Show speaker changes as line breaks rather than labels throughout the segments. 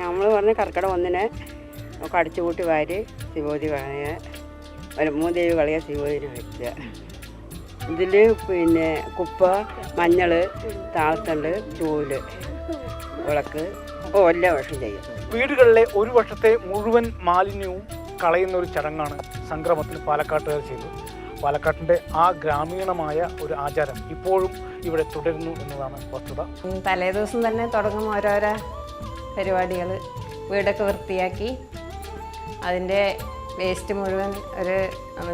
നമ്മൾ പറഞ്ഞ കർക്കിടക 1 കടിച്ചു കൂട്ടി വാരി ശിവോതി കളയുക, മൂദേവി കളയുക, ശിവോതിന് വയ്ക്കുക. ഇതിൽ പിന്നെ കുപ്പ, മഞ്ഞൾ, താളത്തണ്ട്, ചൂല്, വിളക്ക് എല്ലാ വർഷം ചെയ്യും.
വീടുകളിലെ ഒരു വർഷത്തെ മുഴുവൻ മാലിന്യവും കളയുന്ന ഒരു ചടങ്ങാണ് സംക്രമത്തിൽ പാലക്കാട്ടുകാർ ചെയ്തത്. പാലക്കാട്ടിൻ്റെ ആ ഗ്രാമീണമായ ഒരു ആചാരം ഇപ്പോഴും ഇവിടെ തുടരുന്നു എന്നതാണ് വസ്തുത.
തലേ ദിവസം തന്നെ തുടങ്ങും ഓരോരോ പരിപാടികൾ. വീടൊക്കെ വൃത്തിയാക്കി അതിൻ്റെ വേസ്റ്റ് മുഴുവൻ ഒരു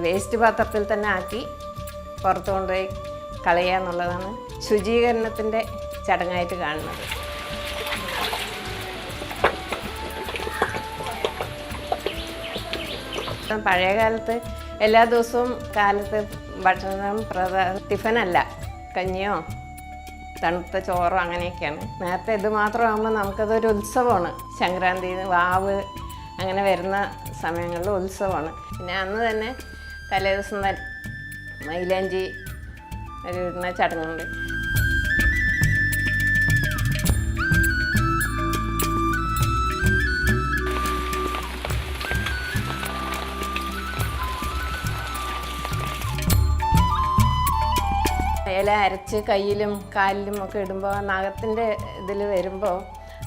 വേസ്റ്റ് പാത്രത്തിൽ തന്നെ ആക്കി പുറത്ത് കൊണ്ടുപോയി കളയുക എന്നുള്ളതാണ് ശുചീകരണത്തിൻ്റെ ചടങ്ങായിട്ട് കാണുന്നത്. പഴയ കാലത്ത് എല്ലാ ദിവസവും കാലത്ത് ഭക്ഷണം ടിഫനല്ല, കഞ്ഞിയോ തണുത്ത ചോറോ അങ്ങനെയൊക്കെയാണ്. നേരത്തെ ഇത് മാത്രമാകുമ്പോൾ നമുക്കതൊരു ഉത്സവമാണ്. സംക്രാന്തി, വാവ് അങ്ങനെ വരുന്ന സമയങ്ങളിൽ ഉത്സവമാണ്. പിന്നെ അന്ന് തന്നെ തലേ ദിവസം തന്നെ മൈലാഞ്ചി ഒരു ഇടുന്ന ചടങ്ങുണ്ട്. ഇല അരച്ച് കയ്യിലും കാലിലും ഒക്കെ ഇടുമ്പോൾ നഖത്തിൻ്റെ ഇതിൽ വരുമ്പോൾ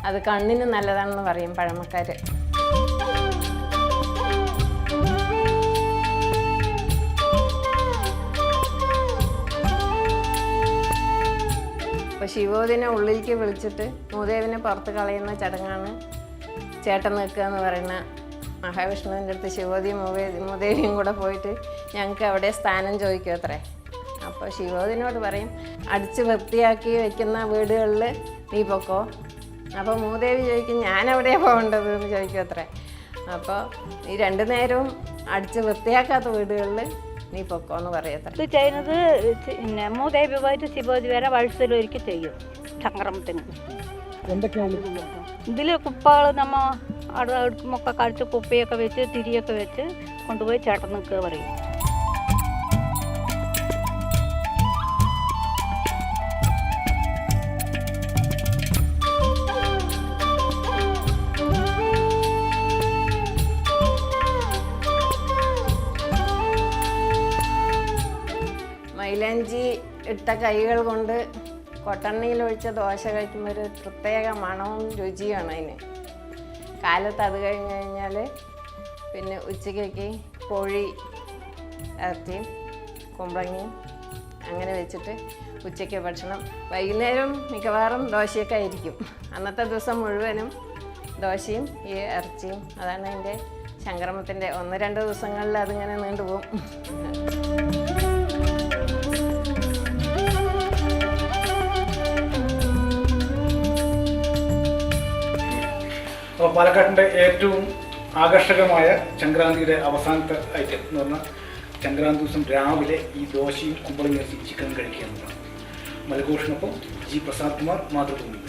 അത് കണ്ണിന് നല്ലതാണെന്ന് പറയും പഴമക്കാർ. അപ്പോൾ ശിവോതിനെ ഉള്ളിലേക്ക് വിളിച്ചിട്ട് മൂദേവിനെ പുറത്ത് കളയുന്ന ചടങ്ങാണ് ചേട്ടൻ നിൽക്കുക എന്ന് പറയുന്ന. മഹാവിഷ്ണുവിൻ്റെ അടുത്ത് ശിവോതിയും മൂദേവിയും കൂടെ പോയിട്ട് ഞങ്ങൾക്ക് അവിടെ സ്ഥാനം ചോദിക്കും അത്രേ. അപ്പോൾ ശിവോതിനോട് പറയും, അടിച്ച് വൃത്തിയാക്കി വെക്കുന്ന വീടുകളിൽ നീ പൊക്കോ. അപ്പോൾ മൂദേവി ചോദിക്കും, ഞാനെവിടെയാണ് പോകേണ്ടത് എന്ന് ചോദിക്കും അത്രേ. അപ്പോൾ ഈ 2 നേരവും അടിച്ച് വൃത്തിയാക്കാത്ത വീടുകളിൽ നീ പൊക്കോ എന്ന് പറയത്ര.
ഇത് ചെയ്യുന്നത് പിന്നെ മൂദേവി പോയിട്ട് ശിവോതി വരെ വത്സരൊരുക്കി ചെയ്യും സംക്രമത്തിന്. ഇതിൽ കുപ്പകൾ നമ്മ അവിടെ അടുക്കുമൊക്കെ കഴിച്ച് കുപ്പയൊക്കെ വെച്ച് തിരിയൊക്കെ വെച്ച് കൊണ്ടുപോയി ചേട്ടൻ നിൽക്കുക പറയും.
മൈലാഞ്ചി ഇട്ട കൈകൾ കൊണ്ട് കൊട്ടണ്ണയിലൊഴിച്ച ദോശ കഴിക്കുമ്പോൾ ഒരു പ്രത്യേക മണവും രുചിയാണ് അതിന്. കാലത്ത് അത് കഴിഞ്ഞാൽ പിന്നെ ഉച്ചയ്ക്ക് കോഴി ഇറച്ചിയും കുമ്പളങ്ങിയും അങ്ങനെ വെച്ചിട്ട് ഉച്ചയ്ക്ക് ഭക്ഷണം. വൈകുന്നേരം മിക്കവാറും ദോശയൊക്കെ ആയിരിക്കും. അന്നത്തെ ദിവസം മുഴുവനും ദോശയും ഈ ഇറച്ചിയും. അതാണ് അതിൻ്റെ സംക്രമത്തിൻ്റെ 1-2 ദിവസങ്ങളിൽ അതിങ്ങനെ നീണ്ടുപോകും.
അപ്പോൾ പാലക്കാട്ടിൻ്റെ ഏറ്റവും ആകർഷകമായ സംക്രാന്തിയുടെ അവസാനത്തെ ഐറ്റം എന്ന് പറഞ്ഞാൽ സംക്രാന്തി ദിവസം രാവിലെ ഈ ദോശയും കുമ്പളങ്ങ ചിക്കനും കഴിക്കുക എന്നതാണ്. മലഘോഷിനൊപ്പം ജി പ്രസാദ് കുമാർ, മാതൃഭൂമി.